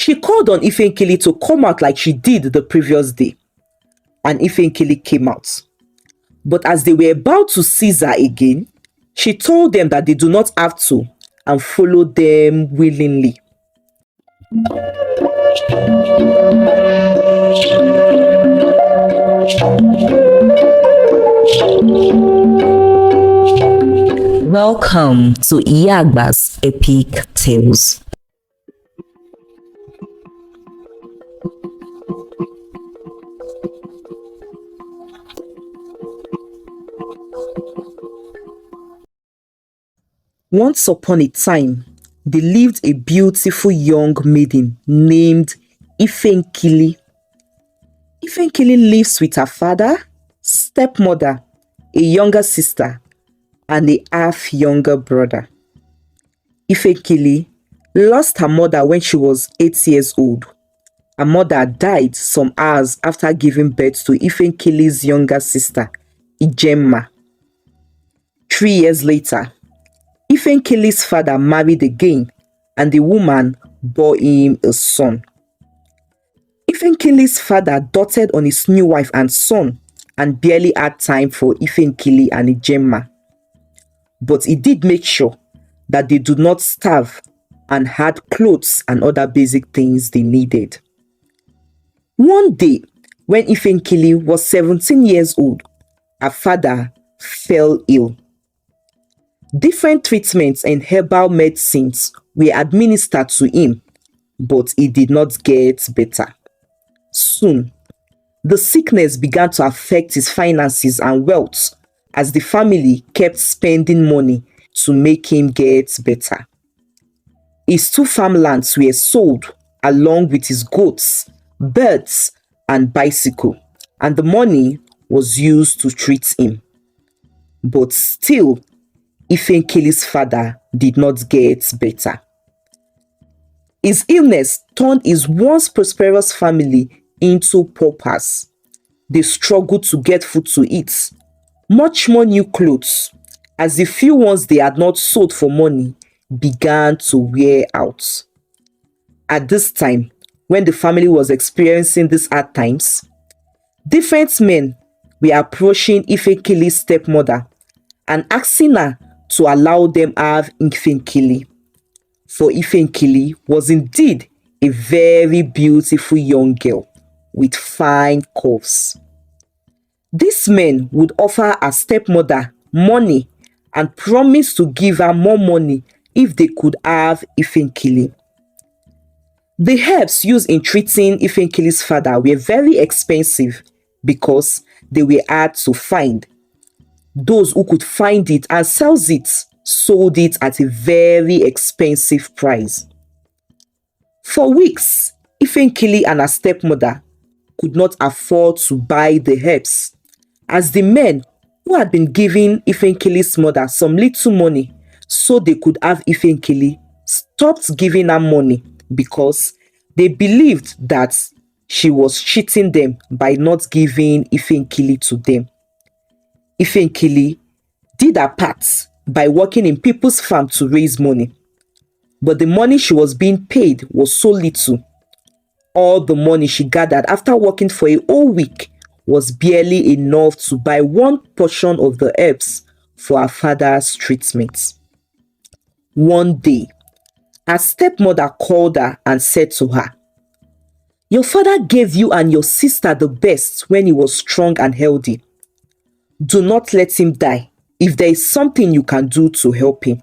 She called on Ifenkili to come out like she did the previous day, and Ifenkili came out. But as they were about to seize her again, she told them that they do not have to and followed them willingly. Welcome to Yaga's Epic Tales. Once upon a time, there lived a beautiful young maiden named Ifenkili. Ifenkili lives with her father, stepmother, a younger sister, and a half younger brother. Ifenkili lost her mother when she was 8 years old. Her mother died some hours after giving birth to Ifenkili's younger sister, Ijemma. 3 years later, Ifenkili's father married again, and the woman bore him a son. Ifenkili's father doted on his new wife and son and barely had time for Ifenkili and Ijemma. But he did make sure that they do not starve and had clothes and other basic things they needed. One day, when Ifenkili was 17 years old, her father fell ill. Different treatments and herbal medicines were administered to him, but he did not get better. Soon, the sickness began to affect his finances and wealth as the family kept spending money to make him get better. His 2 farmlands were sold along with his goats, birds, and bicycle, and the money was used to treat him. But still, Ifenkili's father did not get better. His illness turned his once prosperous family into paupers. They struggled to get food to eat, much more new clothes, as the few ones they had not sold for money began to wear out. At this time, when the family was experiencing these hard times, different men were approaching Ifenkili's stepmother and asking her to allow them have Ifenkili. For Ifenkili was indeed a very beautiful young girl with fine curves. These men would offer her stepmother money and promise to give her more money if they could have Ifenkili. The herbs used in treating Ifenkili's father were very expensive because they were hard to find. Those who could find it and sells it sold it at a very expensive price. For weeks, Ifenkili and her stepmother could not afford to buy the herbs, as the men who had been giving Ifenkili's mother some little money so they could have Ifenkili stopped giving her money because they believed that she was cheating them by not giving Ifenkili to them. Ifenkili did her part by working in people's farm to raise money, but the money she was being paid was so little. All the money she gathered after working for a whole week was barely enough to buy one portion of the herbs for her father's treatment. One day, her stepmother called her and said to her, "Your father gave you and your sister the best when he was strong and healthy. Do not let him die if there is something you can do to help him."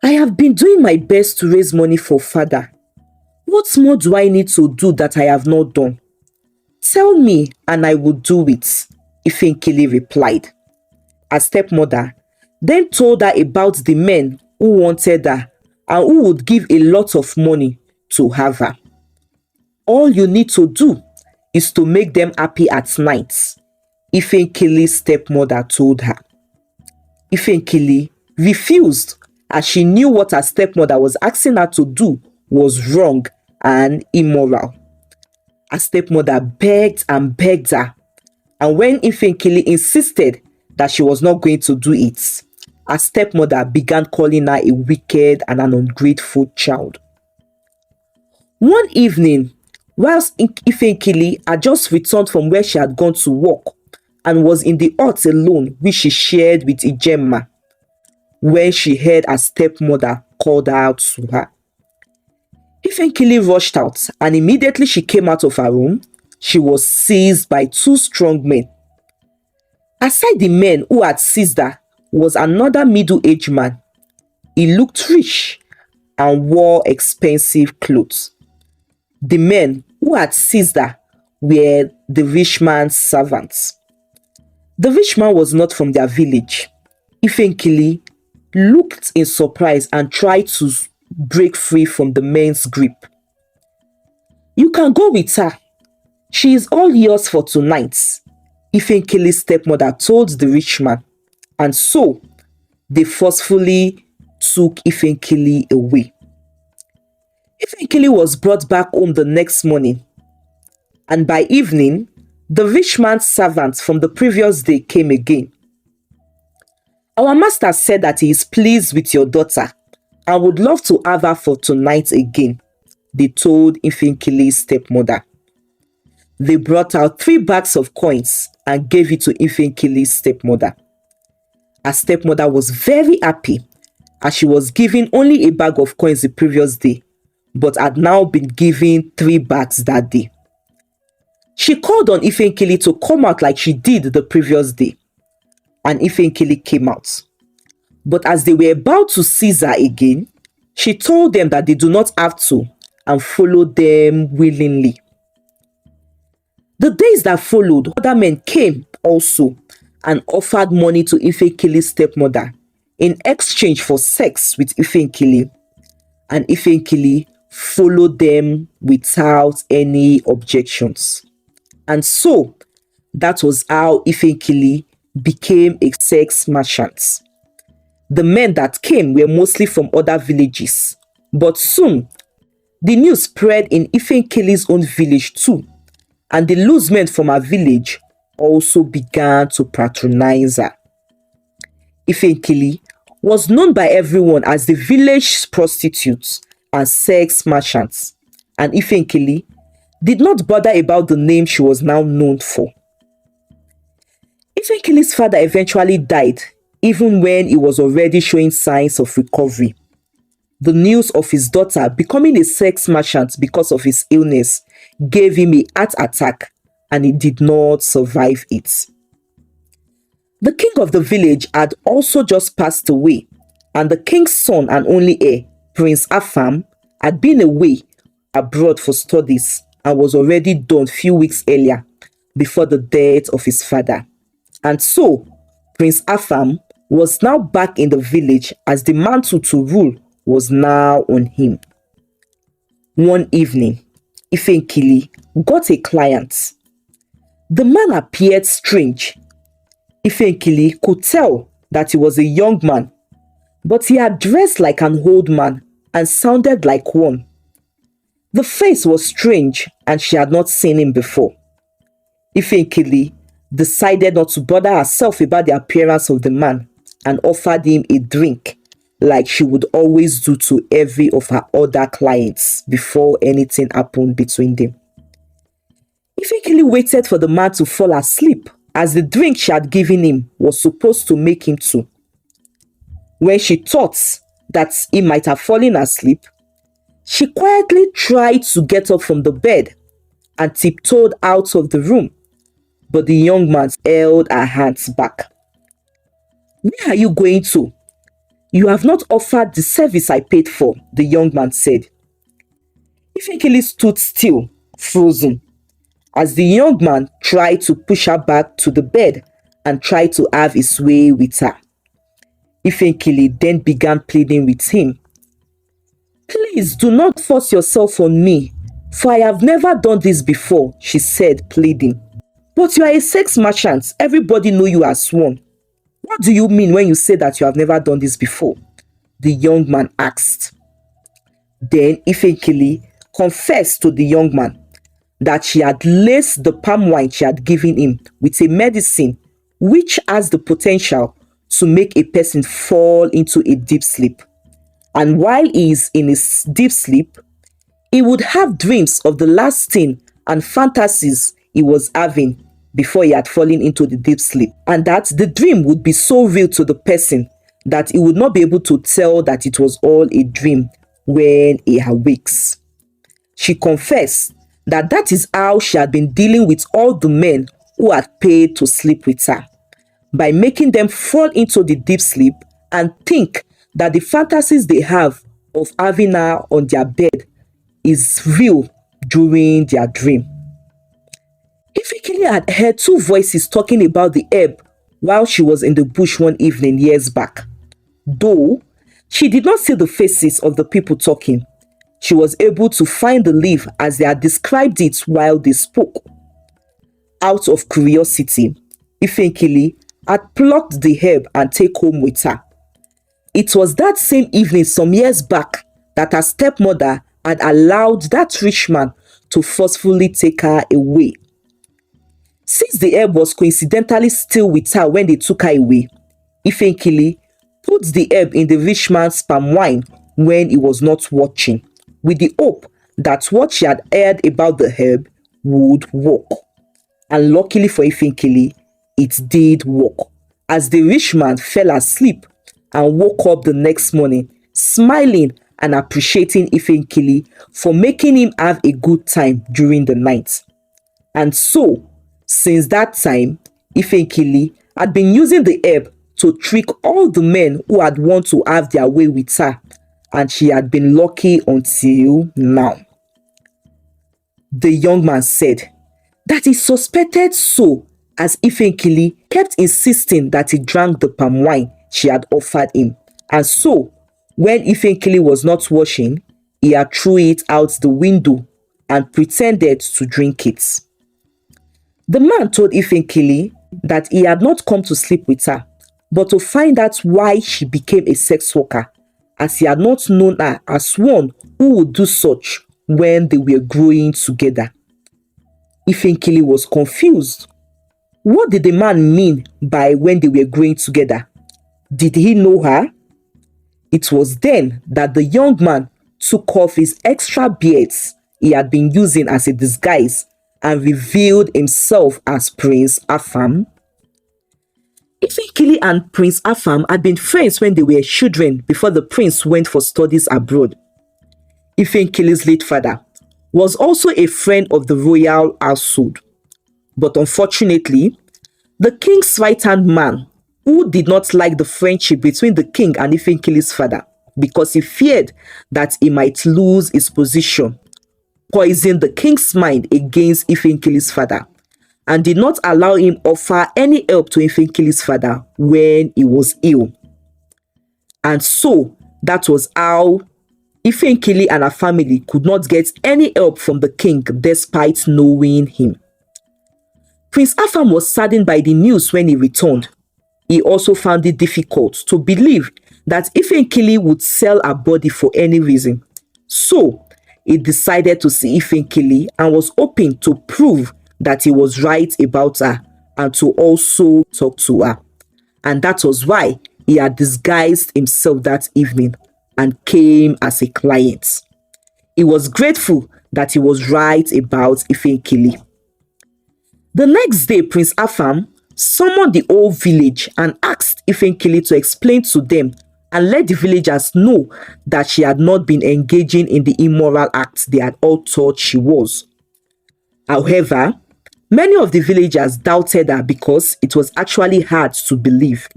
"I have been doing my best to raise money for father. What more do I need to do that I have not done? Tell me and I will do it," Ifenkili replied. Her stepmother then told her about the men who wanted her and who would give a lot of money to have her. "All you need to do is to make them happy at night," Ifenkili's stepmother told her. Ifenkili refused, as she knew what her stepmother was asking her to do was wrong and immoral. Her stepmother begged and begged her, and when Ifenkili insisted that she was not going to do it, her stepmother began calling her a wicked and an ungrateful child. One evening, whilst Ifenkili had just returned from where she had gone to work and was in the hut alone which she shared with Ijemma, when she heard her stepmother called out to her. Ifenkili rushed out, and immediately she came out of her room, she was seized by two strong men. Aside the men who had seized her was another middle-aged man. He looked rich and wore expensive clothes. The men who had seized her were the rich man's servants. The rich man was not from their village. Ifenkili looked in surprise and tried to break free from the men's grip. "You can go with her. She is all yours for tonight," Ifenkili's stepmother told the rich man, and so they forcefully took Ifenkili away. Ifenkili was brought back home the next morning, and by evening, the rich man's servants from the previous day came again. "Our master said that he is pleased with your daughter and would love to have her for tonight again," they told Ifenkili's stepmother. They brought out 3 bags of coins and gave it to Ifenkili's stepmother. Her stepmother was very happy, as she was given only a bag of coins the previous day, but had now been given 3 bags that day. She called on Ifenkili to come out like she did the previous day, and Ifenkili came out. But as they were about to seize her again, she told them that they do not have to and followed them willingly. The days that followed, other men came also and offered money to Ifenkili's stepmother in exchange for sex with Ifenkili, and Ifenkili followed them without any objections. And so, that was how Ifenkili became a sex merchant. The men that came were mostly from other villages, but soon, the news spread in Ifenkili's own village too, and the loose men from her village also began to patronize her. Ifenkili was known by everyone as the village prostitute and sex merchant, and Ifenkili did not bother about the name she was now known for. Ifenkili's father eventually died, even when he was already showing signs of recovery. The news of his daughter becoming a sex merchant because of his illness gave him a heart attack, and he did not survive it. The king of the village had also just passed away, and the king's son and only heir, Prince Afam, had been away abroad for studies and was already done few weeks earlier before the death of his father. And so, Prince Afam was now back in the village as the mantle to rule was now on him. One evening, Ifenkili got a client. The man appeared strange. Ifenkili could tell that he was a young man, but he had dressed like an old man and sounded like one. The face was strange, and she had not seen him before. Ifenkili decided not to bother herself about the appearance of the man and offered him a drink like she would always do to every of her other clients before anything happened between them. Ifenkili waited for the man to fall asleep, as the drink she had given him was supposed to make him too. When she thought that he might have fallen asleep, she quietly tried to get up from the bed and tiptoed out of the room, but the young man held her hands back. "Where are you going to? You have not offered the service I paid for," the young man said. Ifenkili stood still, frozen, as the young man tried to push her back to the bed and tried to have his way with her. Ifenkili then began pleading with him. "Please do not force yourself on me, for I have never done this before," she said, pleading. "But you are a sex merchant. Everybody knows you as one. What do you mean when you say that you have never done this before?" the young man asked. Then Ifenkili confessed to the young man that she had laced the palm wine she had given him with a medicine which has the potential to make a person fall into a deep sleep. And while he is in his deep sleep, He would have dreams of the last thing and fantasies he was having before he had fallen into the deep sleep, and that the dream would be so real to the person that he would not be able to tell that it was all a dream when he awakes. She confessed that that is how she had been dealing with all the men who had paid to sleep with her, by making them fall into the deep sleep and think that the fantasies they have of having her on their bed is real during their dream. Ifenkili had heard two voices talking about the herb while she was in the bush one evening years back. Though she did not see the faces of the people talking, she was able to find the leaf as they had described it while they spoke. Out of curiosity, Ifenkili had plucked the herb and take home with her. It was that same evening some years back that her stepmother had allowed that rich man to forcefully take her away. Since the herb was coincidentally still with her when they took her away, Ifenkili put the herb in the rich man's palm wine when he was not watching, with the hope that what she had heard about the herb would work. And luckily for Ifenkili, it did work, as the rich man fell asleep and woke up the next morning smiling and appreciating Ifenkili for making him have a good time during the night. And so, since that time, Ifenkili had been using the herb to trick all the men who had want to have their way with her, and she had been lucky until now. The young man said that he suspected so, as Ifenkili kept insisting that he drank the palm wine she had offered him. And so, when Ifenkili was not washing, he had threw it out the window and pretended to drink it. The man told Ifenkili that he had not come to sleep with her, but to find out why she became a sex worker, as he had not known her as one who would do such when they were growing together. Ifenkili was confused. What did the man mean by when they were growing together? Did he know her? It was then that the young man took off his extra beards he had been using as a disguise and revealed himself as Prince Afam. Ifenkili and Prince Afam had been friends when they were children before the prince went for studies abroad. Ifenkili's late father was also a friend of the royal household. But unfortunately, the king's right-hand man, who did not like the friendship between the king and Ifenkili's father because he feared that he might lose his position, poisoned the king's mind against Ifenkili's father and did not allow him offer any help to Ifenkili's father when he was ill. And so, that was how Ifenkili and her family could not get any help from the king despite knowing him. Prince Afam was saddened by the news when he returned. He also found it difficult to believe that Ifenkili would sell her body for any reason. So, he decided to see Ifenkili and was hoping to prove that he was right about her and to also talk to her. And that was why he had disguised himself that evening and came as a client. He was grateful that he was right about Ifenkili. The next day, Prince Afam summoned the whole village and asked Ifenkili to explain to them and let the villagers know that she had not been engaging in the immoral acts they had all thought she was. However, many of the villagers doubted her because it was actually hard to believe.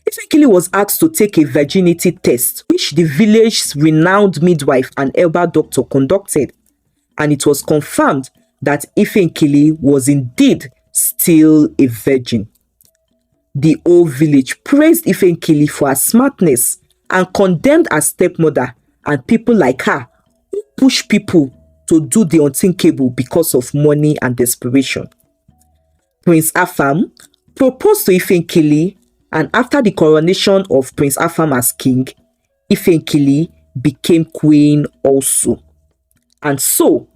Ifenkili was asked to take a virginity test, which the village's renowned midwife and herbal doctor conducted, and it was confirmed that Ifenkili was indeed still a virgin. The whole village praised Ifenkili for her smartness and condemned her stepmother and people like her who push people to do the unthinkable because of money and desperation. Prince Afam proposed to Ifenkili, and after the coronation of Prince Afam as king, Ifenkili became queen also. And so,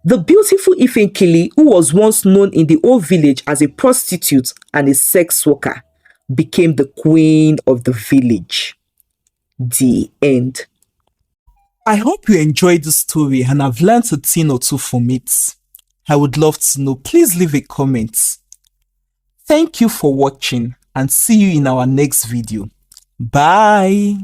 the beautiful Ifenkili, who was once known in the whole village as a prostitute and a sex worker, became the queen of the village. The end. I hope you enjoyed the story and have learned a thing or two from it. I would love to know. Please leave a comment. Thank you for watching and see you in our next video. Bye.